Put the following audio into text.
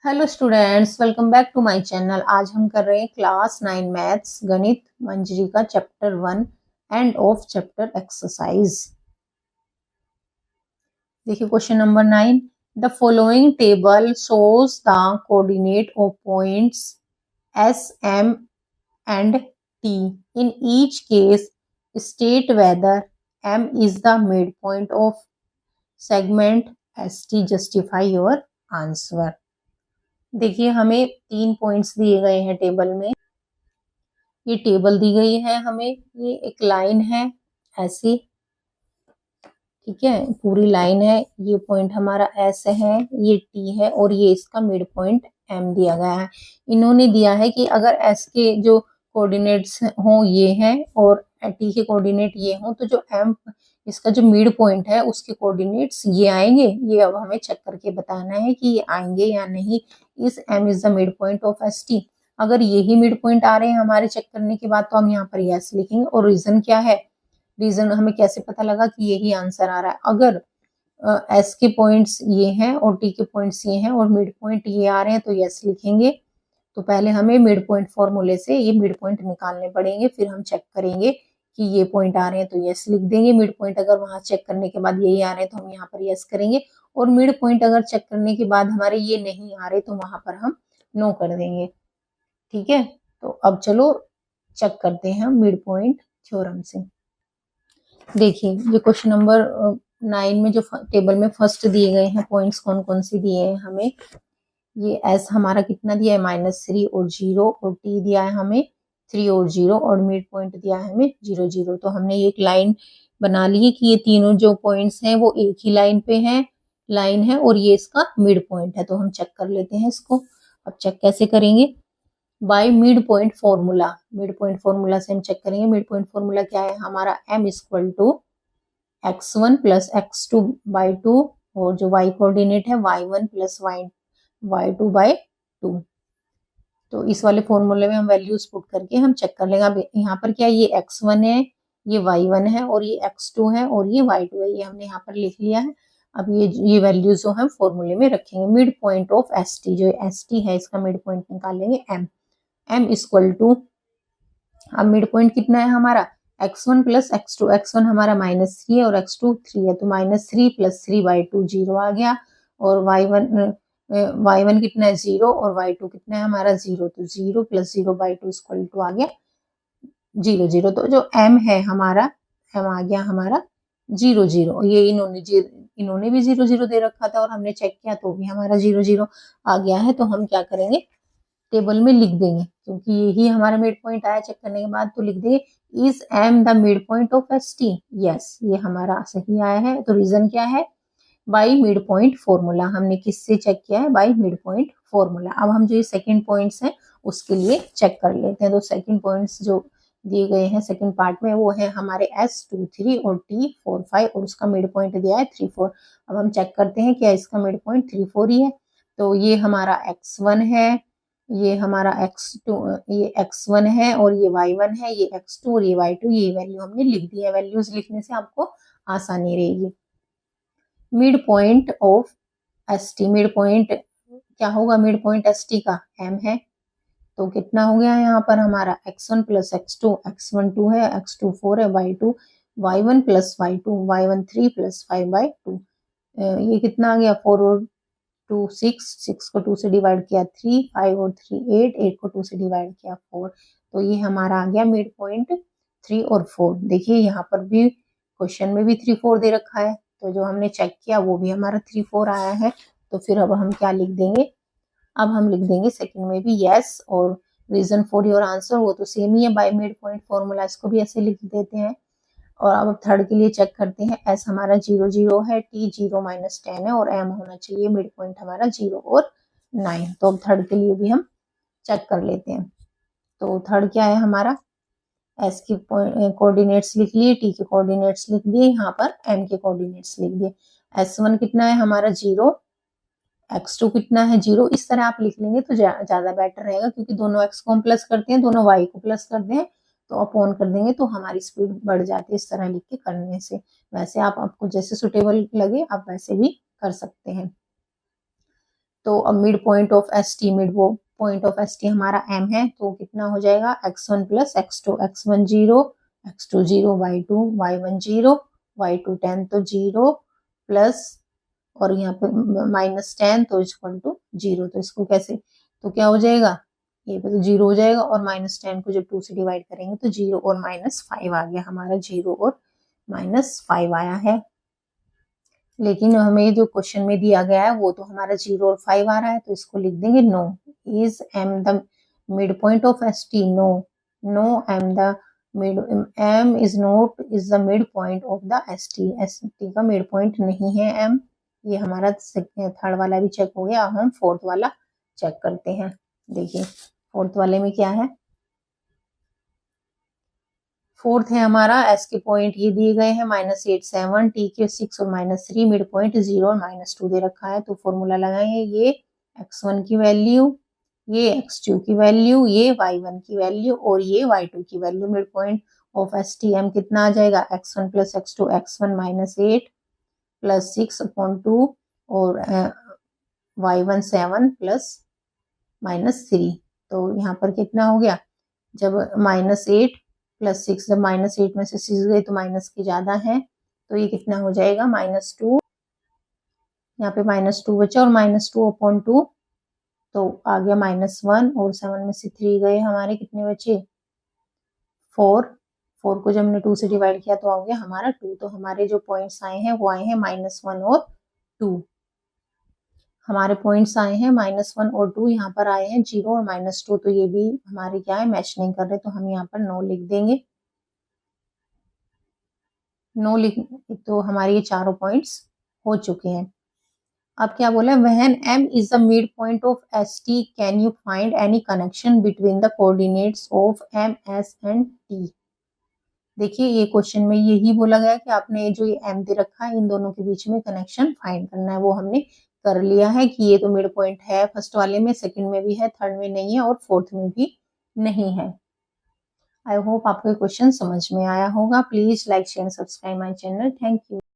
Hello students, welcome back to my channel. आज हम कर रहे हैं क्लास 9 मैथ्स गणित मंजरी का chapter 1 end of chapter exercise. देखिए question number 9। The following table shows the coordinate of points S M and T. In each case state whether M is the mid point of segment S T. Justify your answer. देखिए हमें 3 points दिए गए हैं table में। ये table दी गई है हमें, ये एक लाइन है ऐसी, ठीक है, पूरी लाइन है। ये पॉइंट हमारा एस है, ये टी है और ये इसका मिड पॉइंट एम दिया गया है। इन्होंने दिया है कि अगर एस के जो कोऑर्डिनेट्स हों ये हैं और टी के कोऑर्डिनेट ये हों तो जो एम इसका जो मिड पॉइंट है उसके कोऑर्डिनेट्स ये आएंगे। ये अब हमें चेक करके बताना है कि ये आएंगे या नहीं। Is M is the mid point of S T. अगर यही मिड पॉइंट आ रहे हैं हमारे चेक करने के बाद तो हम यहाँ पर यस लिखेंगे। और रीजन क्या है, रीजन हमें कैसे पता लगा कि यही आंसर आ रहा है। अगर एस के पॉइंट्स ये हैं और टी के पॉइंट्स ये हैं और मिड पॉइंट ये आ रहे हैं तो यस लिखेंगे। तो पहले हमें मिड पॉइंट फॉर्मूले से ये मिड पॉइंट निकालने पड़ेंगे, फिर हम चेक करेंगे कि ये पॉइंट आ रहे हैं तो यस लिख देंगे। मिड पॉइंट अगर वहां चेक करने के बाद यही आ रहे हैं तो हम यहाँ पर यस करेंगे। और मिड पॉइंट अगर चेक करने के बाद हमारे ये नहीं आ रहे तो वहां पर हम नो कर देंगे। ठीक है, तो अब चलो चेक करते हैं मिड पॉइंट थ्योरम से। देखिए ये क्वेश्चन नंबर 9 में जो टेबल में फर्स्ट दिए गए हैं पॉइंट्स कौन कौन से दिए हैं हमें। ये एस हमारा कितना दिया है -3 और 0, और टी दिया है हमें 3 और 0, और मिड पॉइंट दिया है हमें 0 0। तो हमने एक लाइन बना ली है कि ये तीनों जो पॉइंट्स हैं वो एक ही लाइन पे हैं, लाइन है, और ये इसका मिड पॉइंट है। तो हम चेक कर लेते हैं इसको। अब चेक कैसे करेंगे, by mid point formula. Mid point formula से हम चेक करेंगे। मिड पॉइंट फॉर्मूला क्या है हमारा, m equal to x1 plus x2 by 2, और जो y कोऑर्डिनेट है y1 प्लस y2 बाई 2। तो इस वाले फॉर्मूले में हम वैल्यूज पुट करके हम चेक कर लेंगे। अब यहाँ पर क्या, ये x1 है, ये y1 है, और ये x2 है, और ये y2 है। ये हमने यहाँ पर लिख लिया है। अब ये वैल्यूज जो हम फॉर्मूले में रखेंगे। Mid point of S T, जो एस टी है इसका मिड पॉइंट निकालेंगे m इक्वल टू, अब मिड पॉइंट कितना है हमारा x1 प्लस x2। x1 हमारा -3 है और x2 3 है, तो -3 प्लस 3 y2 0 आ गया। और y1 कितना है 0 और y2 कितना है हमारा 0, तो 0 प्लस 0 y2 इक्वल टू आ गया 0 0। तो जो m है हमारा, m आ गया हमारा 0 0। ये इन्होंने भी 0 0 दे रखा था और हमने चेक किया तो भी हमारा 0 0 आ गया है। तो हम क्या करेंगे, टेबल में लिख देंगे, क्योंकि यही हमारा मिड पॉइंट आया चेक करने के बाद। तो लिख देंगे is M the mid point of S T. Yes, ये हमारा सही आया है। तो रीजन क्या है, बाई मिड पॉइंट फॉर्मूला। हमने किससे चेक किया है, बाई मिड पॉइंट फॉर्मूला। अब हम जो ये सेकंड पॉइंट्स हैं उसके लिए चेक कर लेते हैं। तो सेकंड पॉइंट्स जो दिए गए हैं सेकंड पार्ट में वो है हमारे S2 3 और T4 5, और उसका मिड पॉइंट दिया है 3 4। अब हम चेक करते हैं क्या इसका मिड पॉइंट 3 4 ही है। तो ये हमारा x1 है, ये हमारा x2, ये x1 है, और ये y1 है, ये x2 और ये y2। ये वैल्यू हमने लिख दी है। वैल्यूज लिखने से आपको आसानी रहेगी। Mid point of S T, mid point क्या होगा, मिड पॉइंट एस टी का m है। तो कितना हो गया यहाँ पर हमारा x1 प्लस x2, x1 2 है, x2 4 है, y2 y1 plus y2, y1 3 plus 5 by 2। ये कितना आ गया 4 और 2 6, 6 को 2 से डिवाइड किया 3, 5 और 3 8, 8 को 2 से डिवाइड किया 4। तो ये हमारा आ गया मिड पॉइंट 3 और 4। देखिए यहाँ पर भी क्वेश्चन में भी 3 4 दे रखा है, तो जो हमने चेक किया वो भी हमारा 3 4 आया है। तो फिर अब हम क्या लिख देंगे, अब हम लिख देंगे सेकंड में भी यस, और रीजन फॉर योर आंसर वो तो सेम ही है, बाय मिड पॉइंट फॉर्मूला, इसको भी ऐसे लिख देते हैं। और अब थर्ड के लिए चेक करते हैं। एस हमारा 0 0 है, टी 0 -10 है, और एम होना चाहिए मिड पॉइंट हमारा 0 और 9। तो अब थर्ड के लिए भी हम चेक कर लेते हैं। तो थर्ड क्या है हमारा, एस के कोऑर्डिनेट्स लिख लिए, टी के कोऑर्डिनेट्स लिख दिए, यहाँ पर एम के कोऑर्डिनेट्स लिख दिए। S1 कितना है हमारा 0, x2 कितना है 0। इस तरह आप लिख लेंगे तो ज्यादा बेटर रहेगा, क्योंकि दोनों x को हम प्लस करते हैं, दोनों y को प्लस करते हैं, तो अपॉन कर देंगे तो हमारी स्पीड बढ़ जाती है इस तरह लिख के करने से। वैसे आपको जैसे सुटेबल लगे आप वैसे भी कर सकते हैं। तो अब mid point of S T, mid वो पॉइंट ऑफ एस टी हमारा एम है, तो कितना हो जाएगा x1 plus x2, x1 0, x2 0, y2 y1 0, y2 10 तो 0 प्लस और यहाँ पे -10 तो इक्वल टू 0। तो इसको कैसे, तो क्या हो जाएगा, ये पे तो 0 हो जाएगा और -10 को जब 2 से डिवाइड करेंगे तो 0 और -5 आ गया हमारा, 0 और -5 आया है। लेकिन हमें जो क्वेश्चन में दिया गया है वो तो हमारा 0 और 5 आ रहा है, तो इसको लिख देंगे no. Is M the mid point of S T, no, no M the mid, M is not is the mid point of the S T का मिड पॉइंट नहीं है एम। ये हमारा थर्ड वाला भी चेक हो गया। अब हम फोर्थ वाला चेक करते हैं। देखिए फोर्थ वाले में क्या है, फोर्थ है हमारा एस के पॉइंट ये दिए गए हैं -8 7, टी के 6 और -3, मिड पॉइंट 0 और -2 दे रखा है। तो फॉर्मूला लगाएंगे, ये x1 की वैल्यू, ये x2 की वैल्यू, ये y1 की वैल्यू और ये y2 की value. Mid point of S T M कितना आ जाएगा, x1 plus x2, x1 -8 plus 6/2 और y1 7 प्लस -3। तो यहाँ पर कितना हो गया, जब -8 प्लस 6, जब -8 में से 6 गए तो माइनस के ज्यादा है, तो ये कितना हो जाएगा -2, यहाँ पे -2 बचा और -2/2 तो आ गया -1 और 7 में से 3 गए हमारे, कितने बचे 4, 4 को जब हमने 2 से डिवाइड किया तो आ गया हमारा 2। तो हमारे जो पॉइंट्स आए हैं वो आए हैं -1 और 2। हमारे पॉइंट्स आए हैं -1 और 2, यहाँ पर आए हैं 0 और -2, तो ये भी हमारे क्या है, मैच नहीं कर रहे, तो हम यहाँ पर नो लिख देंगे। नो लिख, तो हमारे ये चारों पॉइंट्स हो चुके हैं। अब क्या बोला, when m is the mid point of S T can you find any connection between the coordinates of m, s and t। देखिए ये क्वेश्चन में यही बोला गया कि आपने जो ये m दे रखा है इन दोनों के बीच में कनेक्शन फाइंड करना है। वो हमने कर लिया है कि ये तो मिड पॉइंट है फर्स्ट वाले में, सेकंड में भी है, थर्ड में नहीं है और फोर्थ में भी नहीं है। आई होप आपको क्वेश्चन समझ में आया होगा। Please like share subscribe my channel. Thank you.